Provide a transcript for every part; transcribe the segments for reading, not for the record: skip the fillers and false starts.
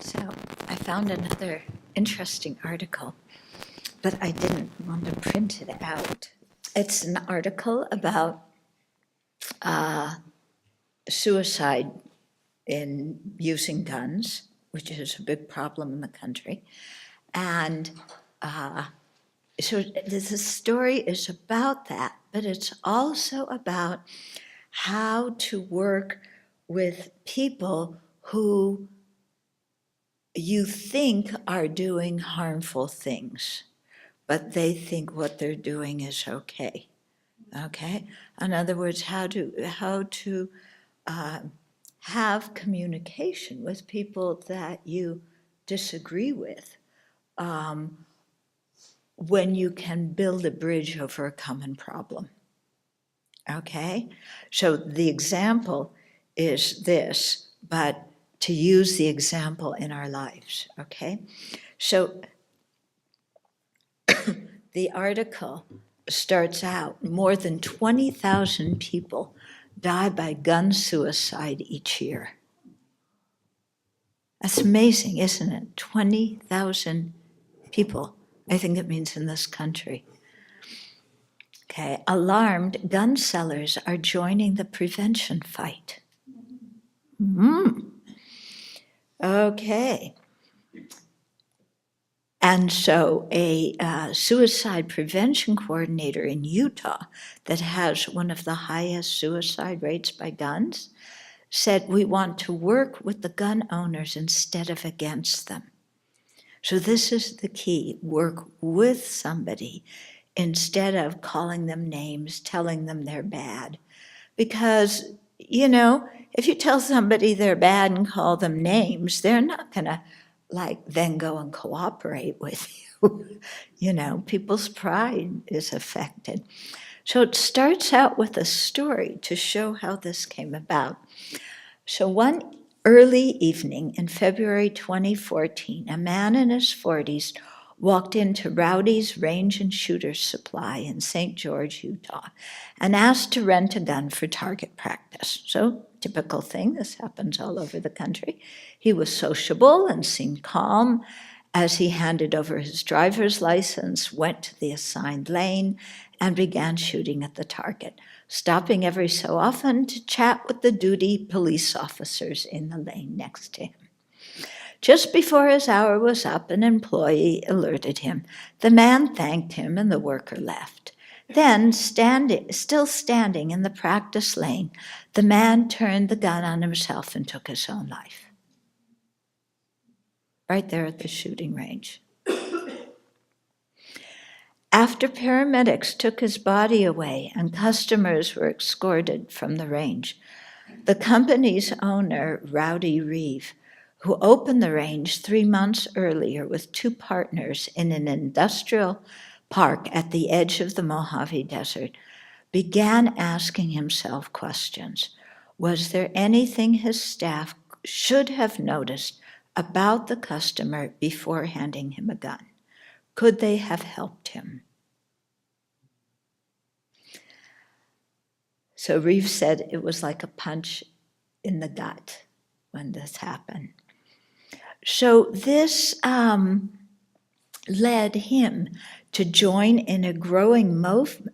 So I found another interesting article, but I didn't want to print it out. It's an article about suicide in using guns, which is a big problem in the country. And so the story is about that, but it's also about how to work with people who you think are doing harmful things, but they think what they're doing is okay. Okay? In other words, how to have communication with people that you disagree with, when you can build a bridge over a common problem. Okay? So the example is this, but to use the example in our lives. Okay? So the article starts out, more than 20,000 people die by gun suicide each year. That's amazing, isn't it? 20,000 people, I think it means in this country. Okay, alarmed gun sellers are joining the prevention fight. Okay. And so a suicide prevention coordinator in Utah that has one of the highest suicide rates by guns said, we want to work with the gun owners instead of against them. So this is the key, work with somebody instead of calling them names, telling them they're bad. Because, you know, if you tell somebody they're bad and call them names, they're not gonna then go and cooperate with you. You know, people's pride is affected. So it starts out with a story to show how this came about. So one early evening in February 2014, a man in his 40s walked into Rowdy's Range and Shooter Supply in St. George, Utah, and asked to rent a gun for target practice. So, typical thing, this happens all over the country. He was sociable and seemed calm as he handed over his driver's license, went to the assigned lane, and began shooting at the target, stopping every so often to chat with the duty police officers in the lane next to him. Just before his hour was up, an employee alerted him. The man thanked him and the worker left. Then, still standing in the practice lane, the man turned the gun on himself and took his own life. Right there at the shooting range. After paramedics took his body away and customers were escorted from the range, the company's owner, Rowdy Reeve, who opened the range 3 months earlier with 2 partners in an industrial park at the edge of the Mojave Desert, began asking himself questions. Was there anything his staff should have noticed about the customer before handing him a gun? Could they have helped him? So Reeve said it was like a punch in the gut when this happened. So this led him to join in a growing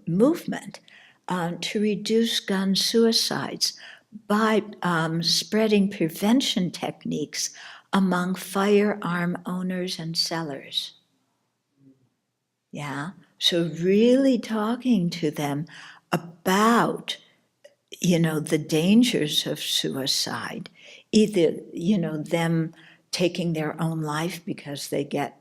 movement to reduce gun suicides by spreading prevention techniques among firearm owners and sellers. Yeah, so really talking to them about, the dangers of suicide, either, them taking their own life because they get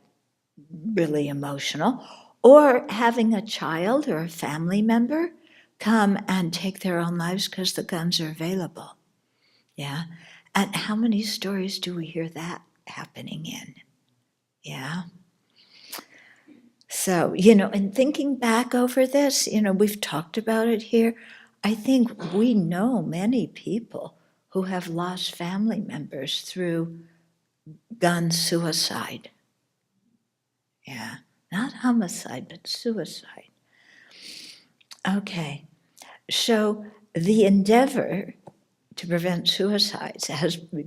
really emotional, or having a child or a family member come and take their own lives because the guns are available. Yeah, and how many stories do we hear that happening in? Yeah. So, in thinking back over this, we've talked about it here. I think we know many people who have lost family members through gun suicide. Yeah, not homicide, but suicide. Okay, so the endeavor to prevent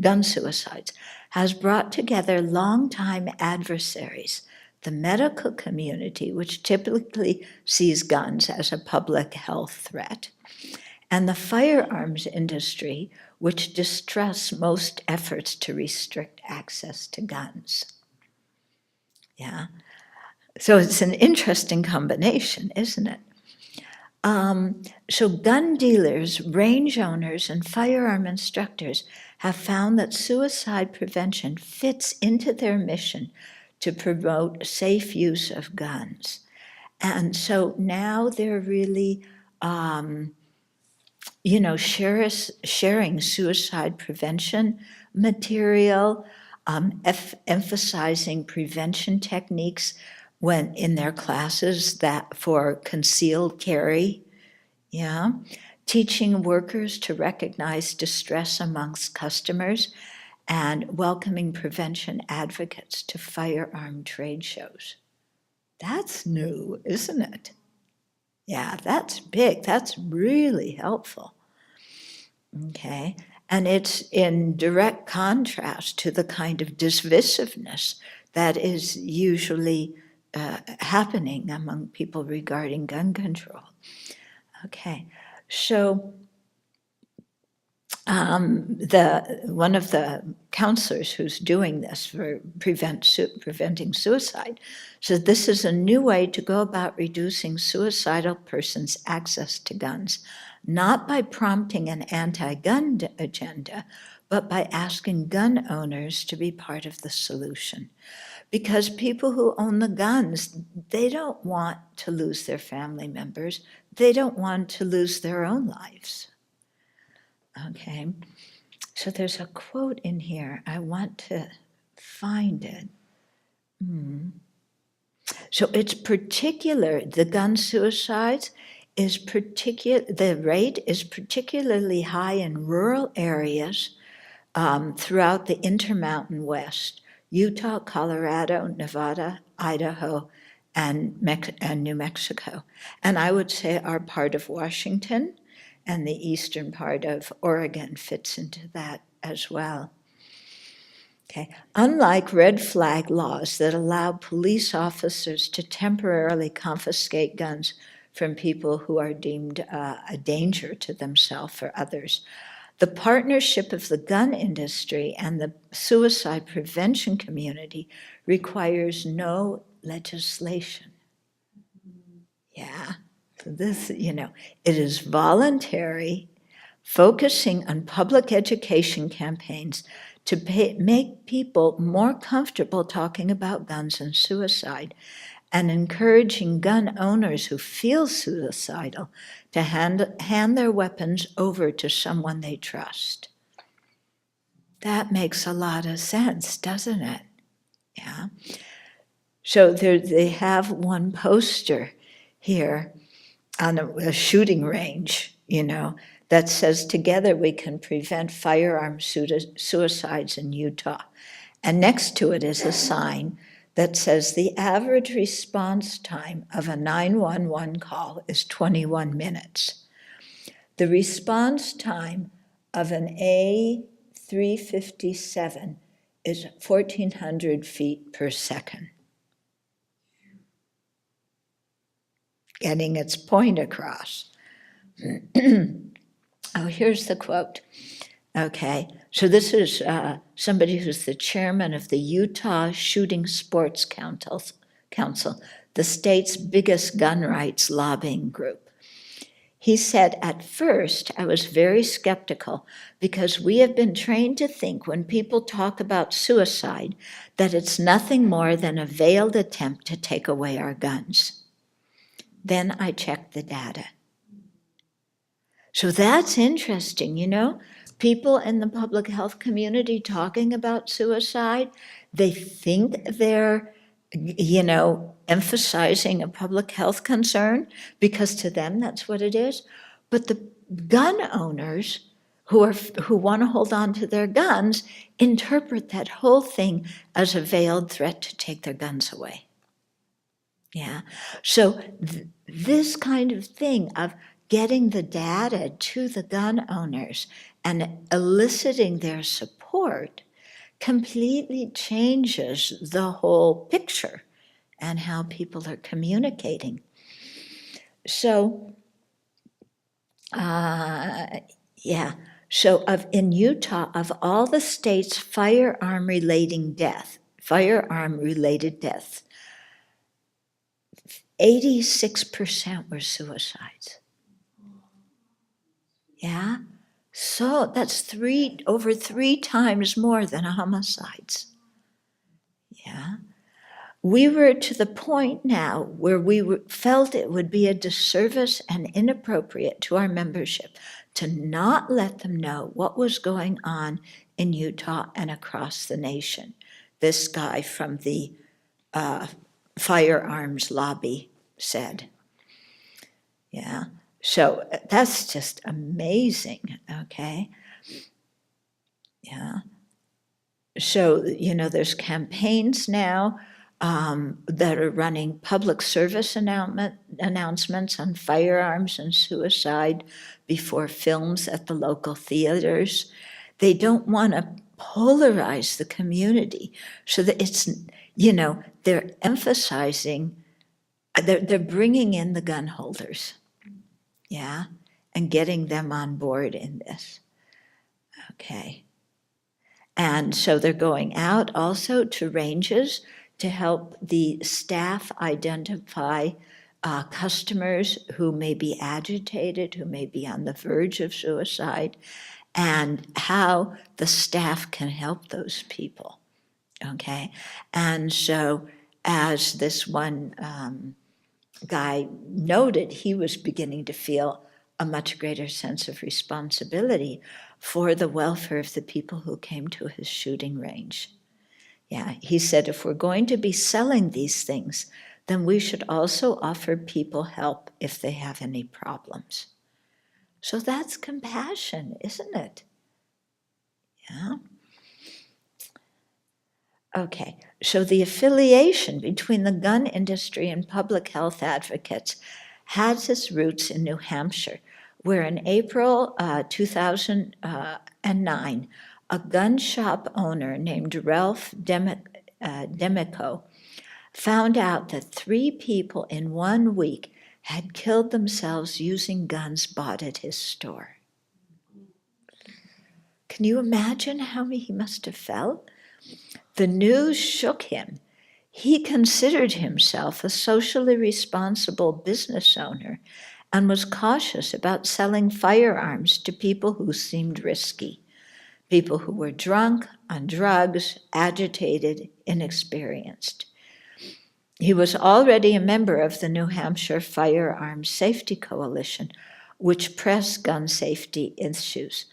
gun suicides, has brought together longtime adversaries, the medical community, which typically sees guns as a public health threat, and the firearms industry, which distrusts most efforts to restrict access to guns. Yeah. So it's an interesting combination, isn't it? So gun dealers, range owners, and firearm instructors have found that suicide prevention fits into their mission to promote safe use of guns. And so now they're really, sharing suicide prevention material, emphasizing prevention techniques when in their classes that for concealed carry, teaching workers to recognize distress amongst customers, and welcoming prevention advocates to firearm trade shows. That's new, isn't it? Yeah, that's big. That's really helpful. Okay. And it's in direct contrast to the kind of divisiveness that is usually happening among people regarding gun control. Okay. So one of the counselors who's doing this for preventing suicide said this is a new way to go about reducing suicidal persons' access to guns, not by prompting an anti-gun agenda, but by asking gun owners to be part of the solution. Because people who own the guns, they don't want to lose their family members. They don't want to lose their own lives. Okay, so there's a quote in here. I want to find it. So it's particular, the gun suicides the rate is particularly high in rural areas throughout the Intermountain West, Utah, Colorado, Nevada, Idaho, and New Mexico. And I would say our part of Washington and the eastern part of Oregon fits into that as well. Okay. Unlike red flag laws that allow police officers to temporarily confiscate guns from people who are deemed a danger to themselves or others, the partnership of the gun industry and the suicide prevention community requires no legislation. Yeah. This, it is voluntary, focusing on public education campaigns to make people more comfortable talking about guns and suicide, and encouraging gun owners who feel suicidal to hand their weapons over to someone they trust. That makes a lot of sense, doesn't it? Yeah. So they have one poster here on a shooting range, that says, together we can prevent firearm suicides in Utah. And next to it is a sign that says the average response time of a 911 call is 21 minutes. The response time of an A357 is 1,400 feet per second. Getting its point across. Oh, here's the quote. Okay, so this is somebody who's the chairman of the Utah Shooting Sports Council, the state's biggest gun rights lobbying group. He said, at first, I was very skeptical because we have been trained to think when people talk about suicide that it's nothing more than a veiled attempt to take away our guns. Then I checked the data. So that's interesting, people in the public health community talking about suicide, they think they're, emphasizing a public health concern because to them that's what it is. But the gun owners who want to hold on to their guns interpret that whole thing as a veiled threat to take their guns away. Yeah. So this kind of thing of getting the data to the gun owners and eliciting their support completely changes the whole picture and how people are communicating. So, in Utah, of all the states' firearm-related deaths, 86% were suicides. Yeah? So that's over three times more than homicides. Yeah? We were to the point now where we felt it would be a disservice and inappropriate to our membership to not let them know what was going on in Utah and across the nation. This guy from the firearms lobby said. Yeah, so that's just amazing, okay? Yeah. So, there's campaigns now that are running public service announcements on firearms and suicide before films at the local theaters. They don't want to polarize the community so that it's, they're emphasizing, they're bringing in the gun holders, yeah, and getting them on board in this. Okay. And so they're going out also to ranges to help the staff identify customers who may be agitated, who may be on the verge of suicide, and how the staff can help those people, okay? And so as this one guy noted, he was beginning to feel a much greater sense of responsibility for the welfare of the people who came to his shooting range. Yeah, he said, if we're going to be selling these things, then we should also offer people help if they have any problems. So that's compassion, isn't it? Yeah. Okay, so the affiliation between the gun industry and public health advocates has its roots in New Hampshire, where in April 2009, a gun shop owner named Ralph Demico found out that 3 people in 1 week had killed themselves using guns bought at his store. Can you imagine how he must have felt? The news shook him. He considered himself a socially responsible business owner and was cautious about selling firearms to people who seemed risky, people who were drunk, on drugs, agitated, inexperienced. He was already a member of the New Hampshire Firearms Safety Coalition, which pressed gun safety issues.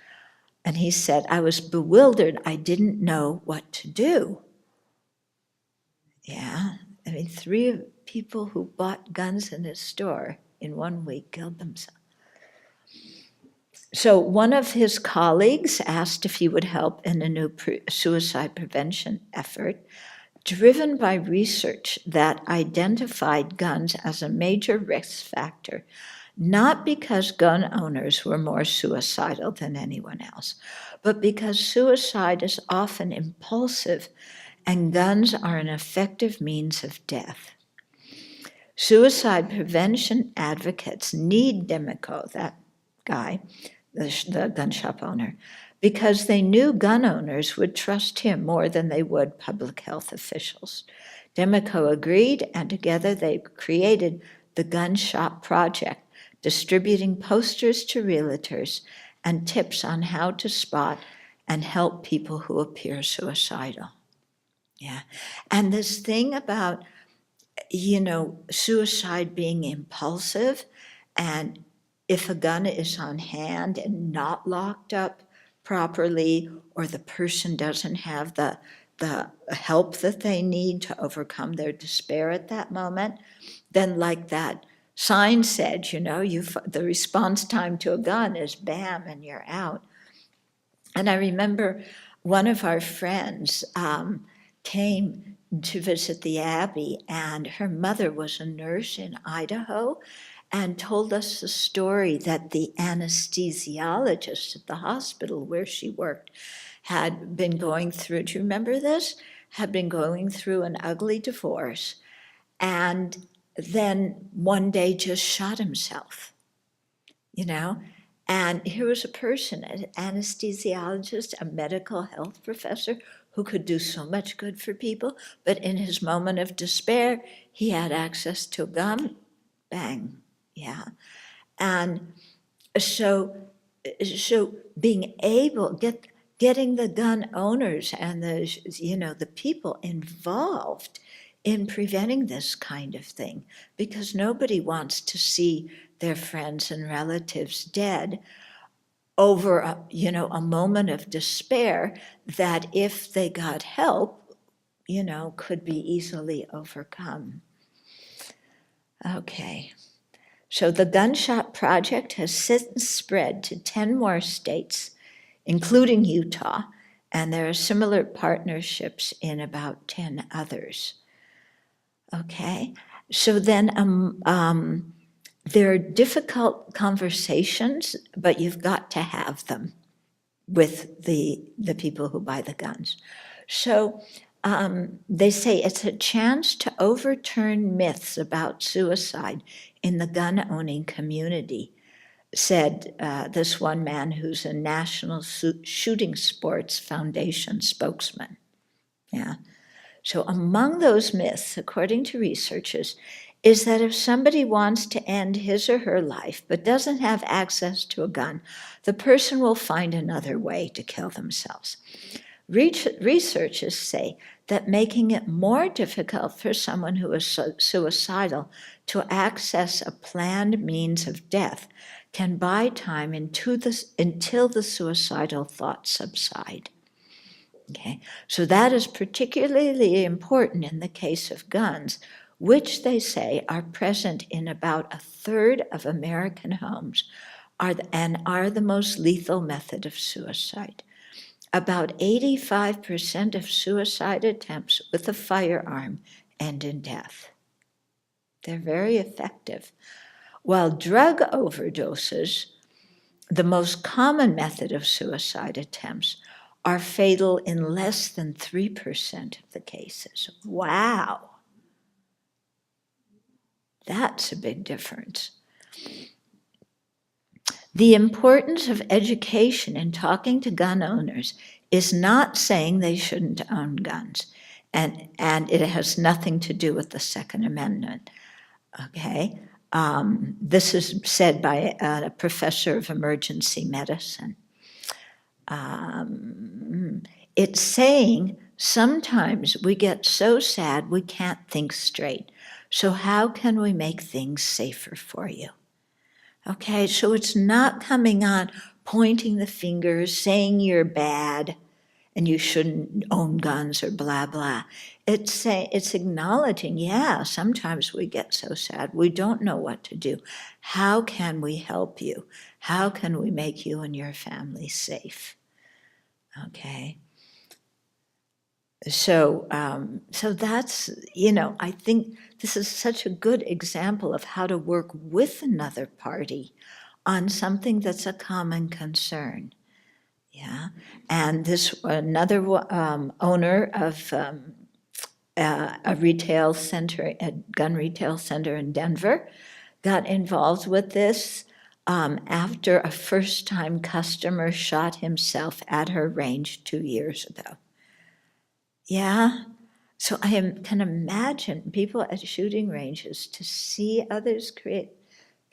And he said, I was bewildered. I didn't know what to do. Yeah, 3 people who bought guns in his store in 1 week killed themselves. So one of his colleagues asked if he would help in a new suicide prevention effort, driven by research that identified guns as a major risk factor, not because gun owners were more suicidal than anyone else, but because suicide is often impulsive and guns are an effective means of death. Suicide prevention advocates need Demico, that guy, the gun shop owner, because they knew gun owners would trust him more than they would public health officials. Demico agreed, and together they created the Gun Shop Project, distributing posters to realtors and tips on how to spot and help people who appear suicidal. Yeah. And this thing about, suicide being impulsive, and if a gun is on hand and not locked up properly, or the person doesn't have the help that they need to overcome their despair at that moment, then like that sign said, the response time to a gun is bam, and you're out. And I remember one of our friends came to visit the Abbey, and her mother was a nurse in Idaho, and told us the story that the anesthesiologist at the hospital where she worked had been going through, do you remember this? Had been going through an ugly divorce, and then one day just shot himself, you know? And here was a person, an anesthesiologist, a medical health professor who could do so much good for people, but in his moment of despair, he had access to a gun, bang, yeah. And so being able, getting the gun owners and the people involved in preventing this kind of thing, because nobody wants to see their friends and relatives dead over a moment of despair that, if they got help, could be easily overcome. Okay. So the Gun Shop Project has since spread to 10 more states, including Utah, and there are similar partnerships in about 10 others. Okay, so then there are difficult conversations, but you've got to have them with the people who buy the guns. So they say it's a chance to overturn myths about suicide in the gun-owning community, said this one man who's a National Shooting Sports Foundation spokesman. Yeah. So among those myths, according to researchers, is that if somebody wants to end his or her life but doesn't have access to a gun, the person will find another way to kill themselves. Researchers say that making it more difficult for someone who is suicidal to access a planned means of death can buy time until the suicidal thoughts subside. Okay, so that is particularly important in the case of guns, which they say are present in about a third of American homes and are the most lethal method of suicide. About 85% of suicide attempts with a firearm end in death. They're very effective. While drug overdoses, the most common method of suicide attempts, are fatal in less than 3% of the cases. Wow. That's a big difference. The importance of education in talking to gun owners is not saying they shouldn't own guns, and it has nothing to do with the Second Amendment. Okay, this is said by a professor of emergency medicine. It's saying sometimes we get so sad we can't think straight. So how can we make things safer for you? Okay, so it's not coming on pointing the fingers, saying you're bad and you shouldn't own guns or blah, blah. It's acknowledging, yeah, sometimes we get so sad, we don't know what to do. How can we help you? How can we make you and your family safe? Okay. So that's, I think this is such a good example of how to work with another party on something that's a common concern. Yeah, and another owner of a retail center, a gun retail center in Denver, got involved with this after a first-time customer shot himself at her range 2 years ago. Yeah, so can imagine people at shooting ranges to see others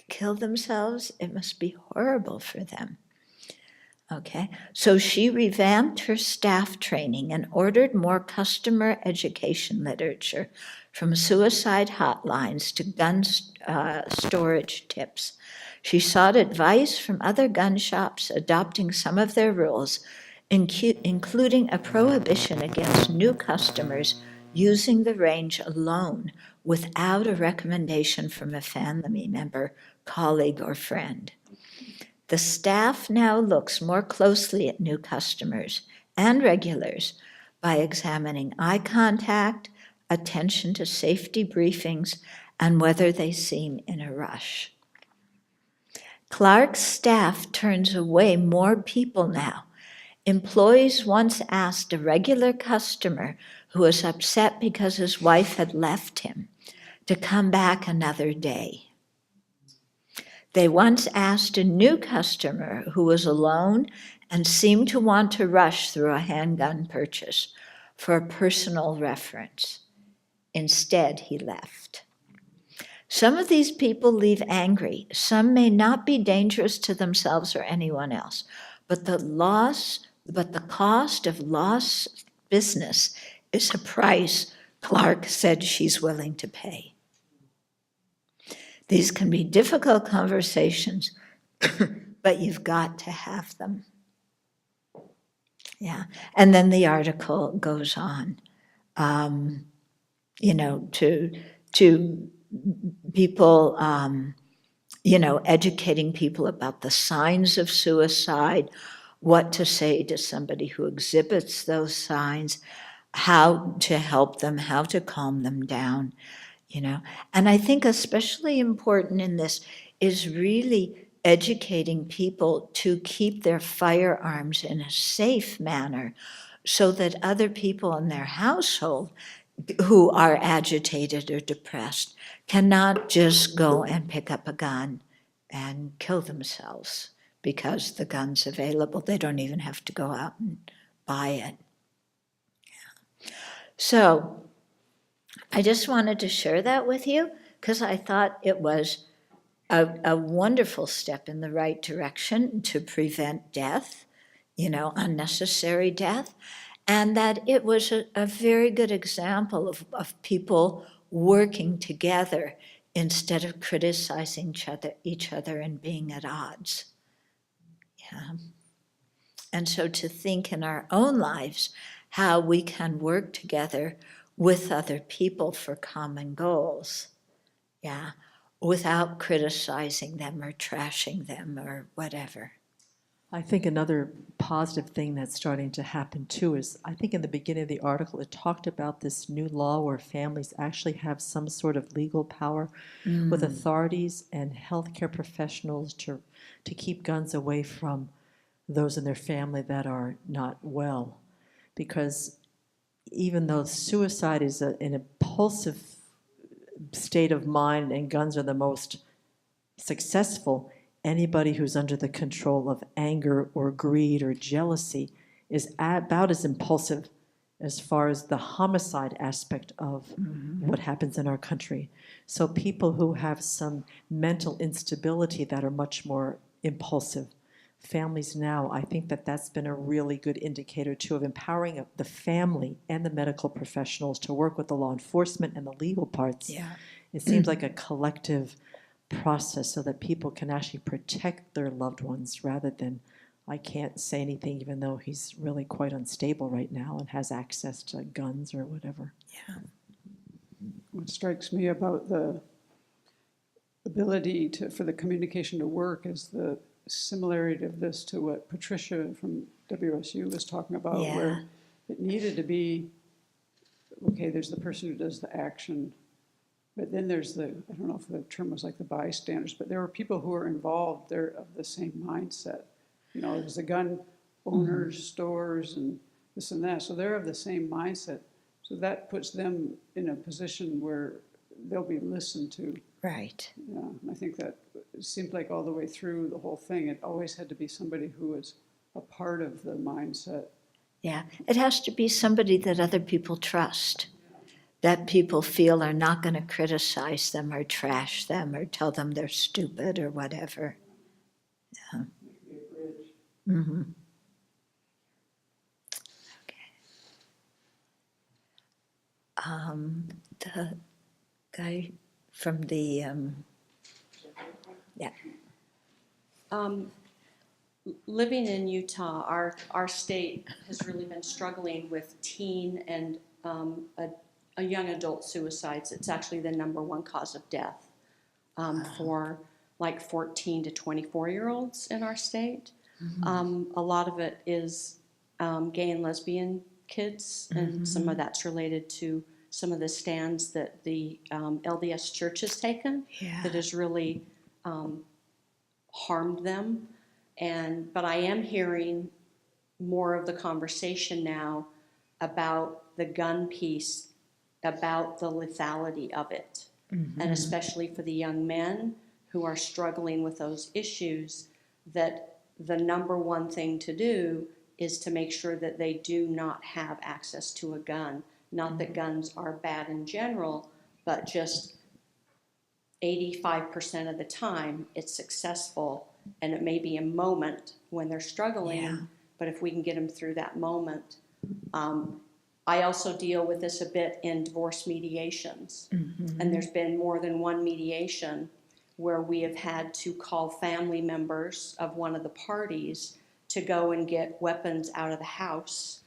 kill themselves. It must be horrible for them. Okay, so she revamped her staff training and ordered more customer education literature, from suicide hotlines to gun storage tips. She sought advice from other gun shops adopting some of their rules, including a prohibition against new customers using the range alone without a recommendation from a family member, colleague, or friend. The staff now looks more closely at new customers and regulars by examining eye contact, attention to safety briefings, and whether they seem in a rush. Clark's staff turns away more people now. Employees once asked a regular customer who was upset because his wife had left him to come back another day. They once asked a new customer who was alone and seemed to want to rush through a handgun purchase for a personal reference. Instead, he left. Some of these people leave angry. Some may not be dangerous to themselves or anyone else, but the cost of lost business is a price Clark said she's willing to pay. These can be difficult conversations, but you've got to have them. Yeah, and then the article goes on, to people, educating people about the signs of suicide, what to say to somebody who exhibits those signs, how to help them, how to calm them down, And I think especially important in this is really educating people to keep their firearms in a safe manner so that other people in their household who are agitated or depressed cannot just go and pick up a gun and kill themselves because the gun's available. They don't even have to go out and buy it. So I just wanted to share that with you because I thought it was a wonderful step in the right direction to prevent death, unnecessary death, and that it was a very good example of people working together instead of criticizing each other and being at odds. Yeah. And so to think in our own lives how we can work together with other people for common goals, yeah, without criticizing them or trashing them or whatever. I think another positive thing that's starting to happen too is, I think in the beginning of the article, it talked about this new law where families actually have some sort of legal power with authorities and healthcare professionals to keep guns away from those in their family that are not well. Because even though suicide is an impulsive state of mind and guns are the most successful, anybody who's under the control of anger or greed or jealousy is about as impulsive as far as the homicide aspect of what happens in our country. So people who have some mental instability that are much more impulsive, families now, I think that that's been a really good indicator too of empowering the family and the medical professionals to work with the law enforcement and the legal parts. Yeah. It seems like a collective process so that people can actually protect their loved ones rather than, I can't say anything even though he's really quite unstable right now and has access to guns or whatever. Yeah. What strikes me about the ability for the communication to work is the similarity of this to what Patricia from WSU was talking about, where it needed to be, okay, there's the person who does the action, but then there's I don't know if the term was like the bystanders, but there were people who were involved, they're of the same mindset. There's the gun owners, stores, and this and that, so they're of the same mindset. So that puts them in a position where they'll be listened to. Right. Yeah, and I think that it seemed like all the way through the whole thing, it always had to be somebody who was a part of the mindset. Yeah, it has to be somebody that other people trust, that people feel are not going to criticize them or trash them or tell them they're stupid or whatever. Yeah. Mm-hmm. Okay. The guy from the, yeah. Living in Utah, our state has really been struggling with teen and a young adult suicides. It's actually the number one cause of death for like 14 to 24-year-olds in our state. A lot of it is gay and lesbian kids, and some of that's related to some of the stands that the LDS Church has taken that is really harmed them. But I am hearing more of the conversation now about the gun piece, about the lethality of it. And especially for the young men who are struggling with those issues, that the number one thing to do is to make sure that they do not have access to a gun. Not that guns are bad in general, but just 85% of the time it's successful, and it may be a moment when they're struggling, but if we can get them through that moment. I also deal with this a bit in divorce mediations, and there's been more than one mediation where we have had to call family members of one of the parties to go and get weapons out of the house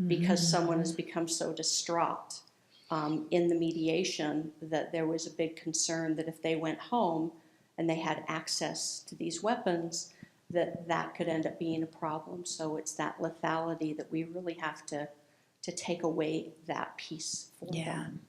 because someone has become so distraught in the mediation that there was a big concern that if they went home and they had access to these weapons, that could end up being a problem. So it's that lethality that we really have to take away that piece for them.